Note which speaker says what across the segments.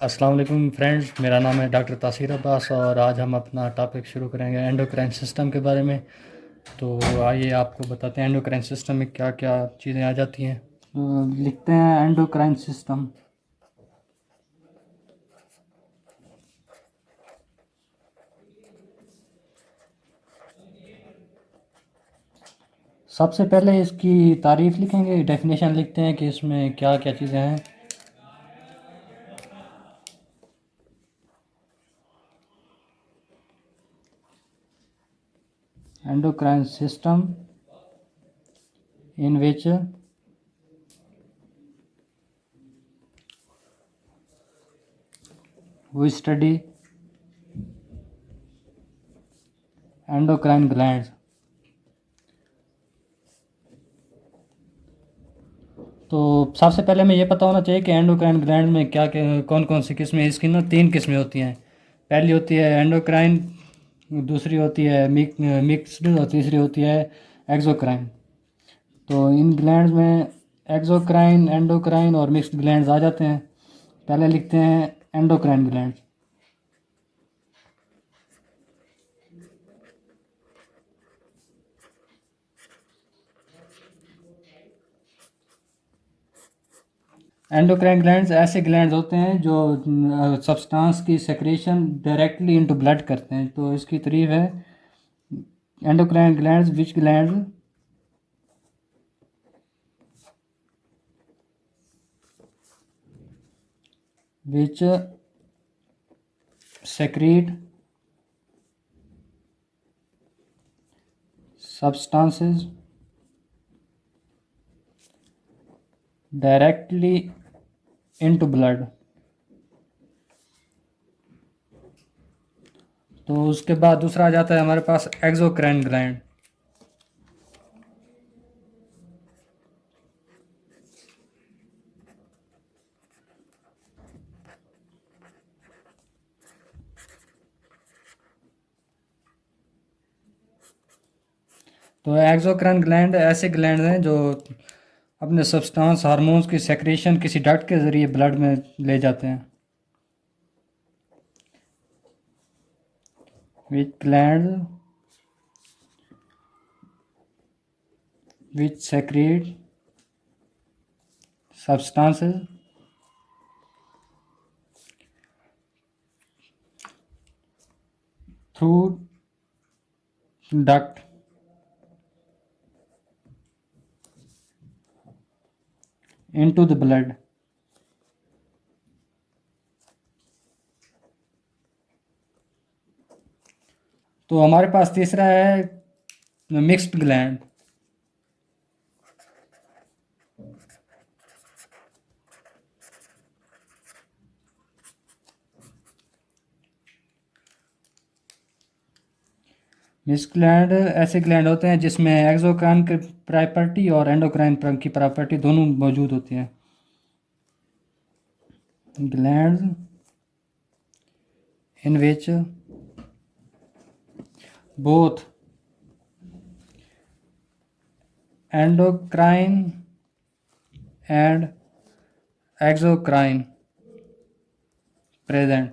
Speaker 1: अस्सलाम वालेकुम फ्रेंड्स, मेरा नाम है डॉक्टर तासीर अब्बास और आज हम अपना टॉपिक शुरू करेंगे एंडोक्राइन सिस्टम के बारे में। तो आइए आपको बताते हैं एंडोक्राइन सिस्टम में क्या क्या चीज़ें आ जाती हैं। लिखते हैं एंडोक्राइन सिस्टम। सबसे पहले इसकी तारीफ़ लिखेंगे, डेफिनेशन लिखते हैं कि इसमें क्या क्या चीज़ें हैं। endocrine system in which we study endocrine glands। तो सबसे पहले हमें ये पता होना चाहिए कि एंडोक्राइन ग्लैंड में क्या क्या कौन कौन सी किस्में, इसकी ना 3 किस्में होती हैं। पहली होती है एंडोक्राइन, दूसरी होती है मिक्स्ड और तीसरी होती है एक्सोक्राइन। तो इन ग्लैंड्स में एक्सोक्राइन, एंडोक्राइन और मिक्स्ड ग्लैंड्स आ जाते हैं। पहले लिखते हैं एंडोक्राइन ग्लैंड्स। एंडोक्राइन ग्लैंड्स ऐसे ग्लैंड्स होते हैं जो सब्सटेंस की सेक्रेशन डायरेक्टली इनटू ब्लड करते हैं। तो इसकी तारीफ है endocrine glands which glands which secrete substances directly into blood। तो उसके बाद दूसरा आ जाता है हमारे पास एक्सोक्राइन ग्लैंड। तो एक्सोक्राइन ग्लैंड ऐसे ग्लैंड हैं जो अपने सब्सटेंस हार्मोन्स की सेक्रेशन किसी डक्ट के ज़रिए ब्लड में ले जाते हैं। Which gland which secrete substances through duct into the blood। तो हमारे पास तीसरा है मिक्स्ड ग्लैंड। मिक्स्ड ग्लैंड ऐसे ग्लैंड होते हैं जिसमें एक्सोक्राइन की प्रॉपर्टी और एंडोक्राइन की प्रॉपर्टी दोनों मौजूद होती हैं। Glands in which both endocrine and exocrine present।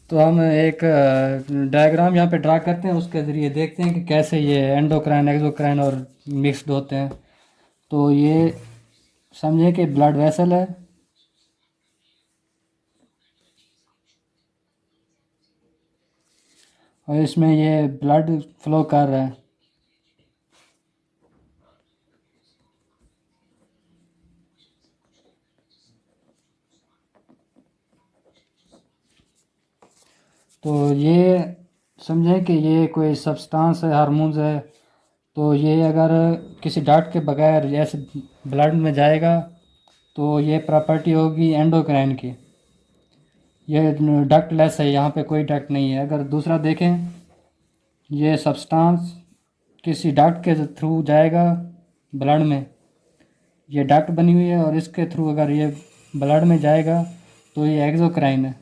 Speaker 1: तो हम एक डायग्राम यहाँ पे ड्रा करते हैं, उसके ज़रिए देखते हैं कि कैसे ये एंडोक्राइन, एक्सोक्राइन और मिक्स्ड होते हैं। तो ये समझे कि ब्लड वेसल है, और इसमें ये ब्लड फ्लो कर रहा है। तो ये समझें कि ये कोई सब्सटेंस है, हार्मोन्स है। तो ये अगर किसी डॉट के बगैर ऐसे ब्लड में जाएगा तो ये प्रॉपर्टी होगी एंडोक्राइन की। ये डक्ट लेस है, यहाँ पे कोई डक्ट नहीं है। अगर दूसरा देखें, ये सब्सटेंस किसी डक्ट के थ्रू जाएगा ब्लड में, ये डक्ट बनी हुई है, और इसके थ्रू अगर ये ब्लड में जाएगा तो ये एक्सोक्राइन है।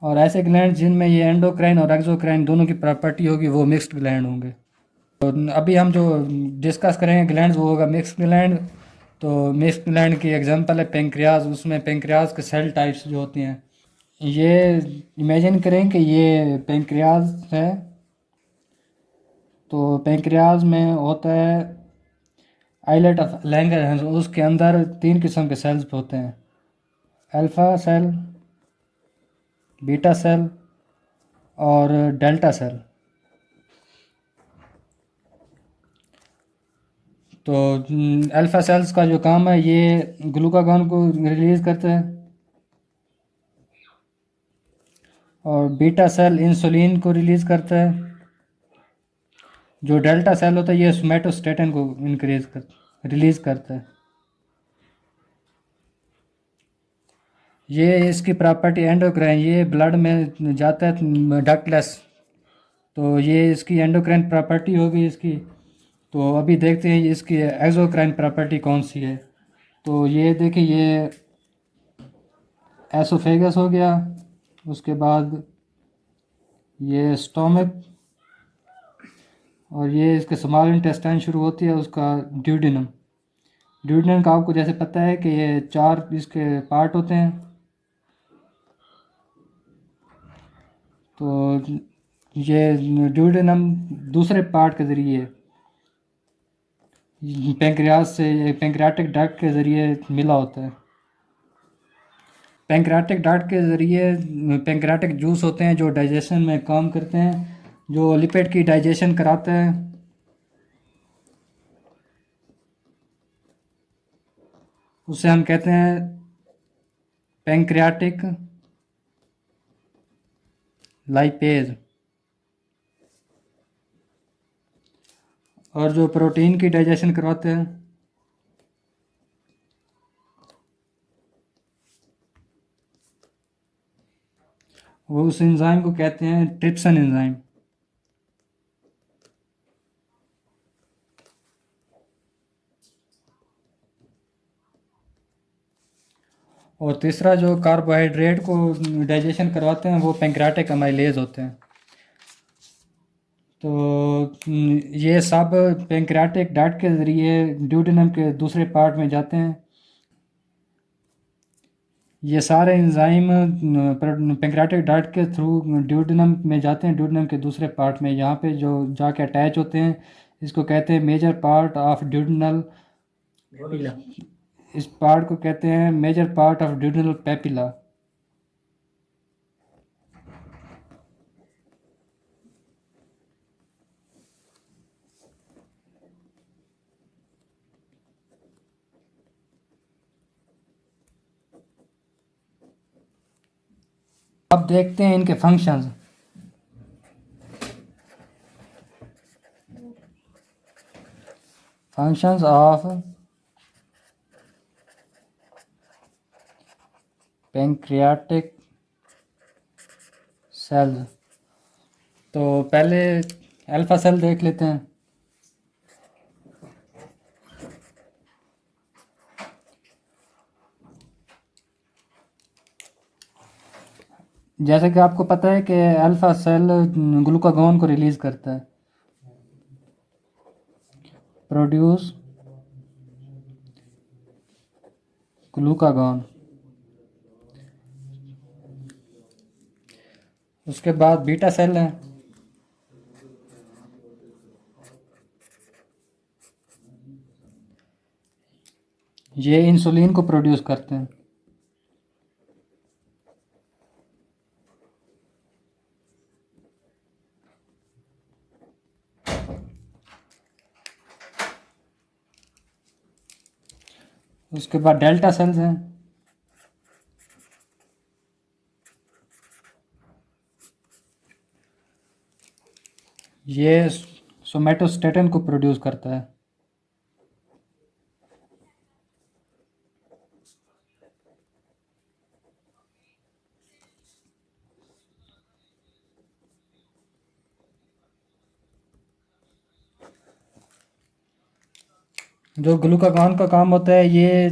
Speaker 1: और ऐसे ग्लैंड जिनमें ये एंडोक्राइन और एक्सोक्राइन दोनों की प्रॉपर्टी होगी वो मिक्स्ड ग्लैंड होंगे। तो अभी हम जो डिस्कस करेंगे ग्लैंड्स वो होगा मिक्स्ड ग्लैंड। तो मिक्स्ड ग्लैंड की एग्जांपल है पेंक्रियाज, उसमें पेंक्रियाज के सेल टाइप्स जो होती हैं, ये इमेजिन करें कि ये पेंक्रियाज है। तो पेंक्रियाज में होता है आइलेट ऑफ लैंगर, उसके अंदर 3 किस्म के सेल्स होते हैं, अल्फ़ा सेल, बीटा सेल और डेल्टा सेल। तो अल्फ़ा सेल्स का जो काम है ये ग्लूकागॉन को रिलीज़ करते हैं, और बीटा सेल इंसुलिन को रिलीज़ करता है। जो डेल्टा सेल होता है ये सोमैटोस्टेटिन को रिलीज़ करता है। ये इसकी प्रॉपर्टी एंडोक्राइन, ये ब्लड में जाता है डक्टलेस, तो ये इसकी एंडोक्राइन प्रॉपर्टी होगी इसकी। तो अभी देखते हैं इसकी एक्सोक्राइन प्रॉपर्टी कौन सी है। तो ये देखिए, ये एसोफेगस हो गया, उसके बाद ये स्टोमक, और ये इसके स्मॉल इंटेस्टाइन शुरू होती है उसका ड्यूडेनम। ड्यूडेनम का आपको जैसे पता है कि ये 4 इसके पार्ट होते हैं। तो ये ड्यूडेनम दूसरे पार्ट के ज़रिए पेंक्रियास से पेंक्रियाटिक डक्ट के ज़रिए मिला होता है। पेंक्रियाटिक डक्ट के ज़रिए पेंक्रियाटिक जूस होते हैं जो डाइजेशन में काम करते हैं, जो लिपिड की डाइजेशन कराता है। उसे हम कहते हैं पेंक्रियाटिक लाइपेज। और जो प्रोटीन की डाइजेशन करवाते हैं वो उस एंजाइम को कहते हैं ट्रिप्सिन एंजाइम। और तीसरा जो कार्बोहाइड्रेट को डाइजेशन करवाते हैं वो पेंक्रियाटिक अमाइलेज होते हैं। तो ये सब पेंक्रियाटिक डक्ट के ज़रिए ड्यूडेनम के दूसरे पार्ट में जाते हैं। ये सारे एंजाइम पेंक्रियाटिक डक्ट के थ्रू ड्यूडेनम में जाते हैं, ड्यूडेनम के दूसरे पार्ट में, यहाँ पे जो जाके अटैच होते हैं। इसको कहते हैं मेजर पार्ट ऑफ ड्यूडेनल, इस पार्ट को कहते हैं major part of duodenal papilla. अब देखते हैं इनके functions. Functions of pancreatic cells. तो पहले अल्फा सेल देख लेते हैं। जैसे कि आपको पता है कि अल्फा सेल ग्लूकागॉन को रिलीज करता है, प्रोड्यूस ग्लूकागॉन। उसके बाद बीटा सेल है, ये इंसुलिन को प्रोड्यूस करते हैं। उसके बाद डेल्टा सेल्स हैं, ये सोमैटोस्टेटिन को प्रोड्यूस करता है। जो ग्लूकागॉन का काम होता है ये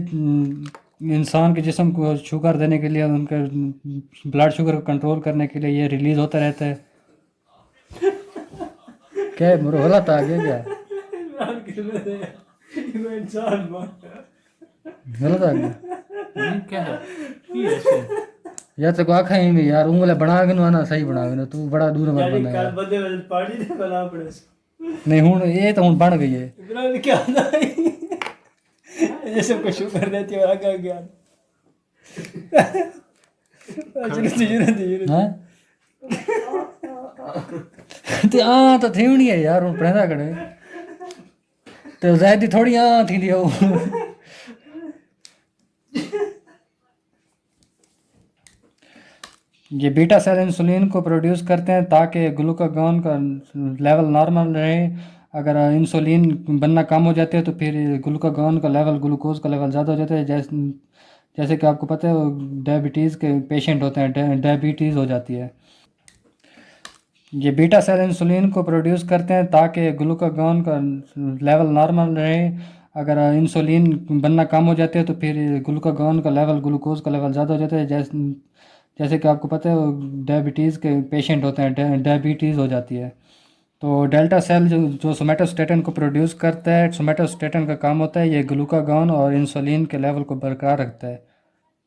Speaker 1: इंसान के जिस्म को शुगर देने के लिए, उनके ब्लड शुगर को कंट्रोल करने के लिए ये रिलीज़ होता रहता है। क्या है मुझे गलत आ गया क्या? गलत आ गया
Speaker 2: क्या है ये ऐसे
Speaker 1: यार, तेरे को आखा ही नहीं यार, उंगले बना के ना सही बना के ना, तू बड़ा दूर मत
Speaker 2: यानी
Speaker 1: बना
Speaker 2: कल
Speaker 1: यार।
Speaker 2: बंदे वाले पार्टी दे बना पड़े
Speaker 1: नहीं हूँ ये तो हूँ बन गई है।
Speaker 2: इब्राहिम क्या होता है ये सब कुछ कर देती है आगे आगे
Speaker 1: हैं ते आ तो थीवणी है यार, हूँ पढ़ा करे तो ज़्यादा थोड़ी आ थी दियो। ये बीटा सेल इंसुलिन को प्रोड्यूस करते हैं ताकि ग्लूकागॉन का लेवल नॉर्मल रहे। अगर इंसुलिन बनना कम हो जाते हैं तो फिर ग्लूकागॉन का लेवल, ग्लूकोज का लेवल ज़्यादा हो जाता है। जैसे कि आपको पता है वो डायबिटीज़ के पेशेंट होते हैं, डायबिटीज़ हो जाती है। ये बीटा सेल इंसुलिन को प्रोड्यूस करते हैं ताकि ग्लूकागॉन का लेवल नॉर्मल रहे। अगर इंसुलिन बनना कम हो जाते हैं तो फिर ग्लूकागॉन का लेवल, ग्लूकोज का लेवल ज़्यादा हो जाता है। जैसे कि आपको पता है वो डायबिटीज़ के पेशेंट होते हैं, डायबिटीज़ हो जाती है। तो डेल्टा सेल जो सोमेटोस्टेटिन को प्रोड्यूस करता है, सोमेटोस्टेटिन का काम होता है ये ग्लूकागॉन और इंसुलिन के लेवल को बरकरार रखता है।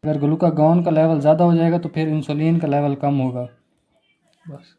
Speaker 1: अगर ग्लूकागॉन का लेवल ज़्यादा हो जाएगा तो फिर इंसुलिन का लेवल कम होगा।
Speaker 2: बस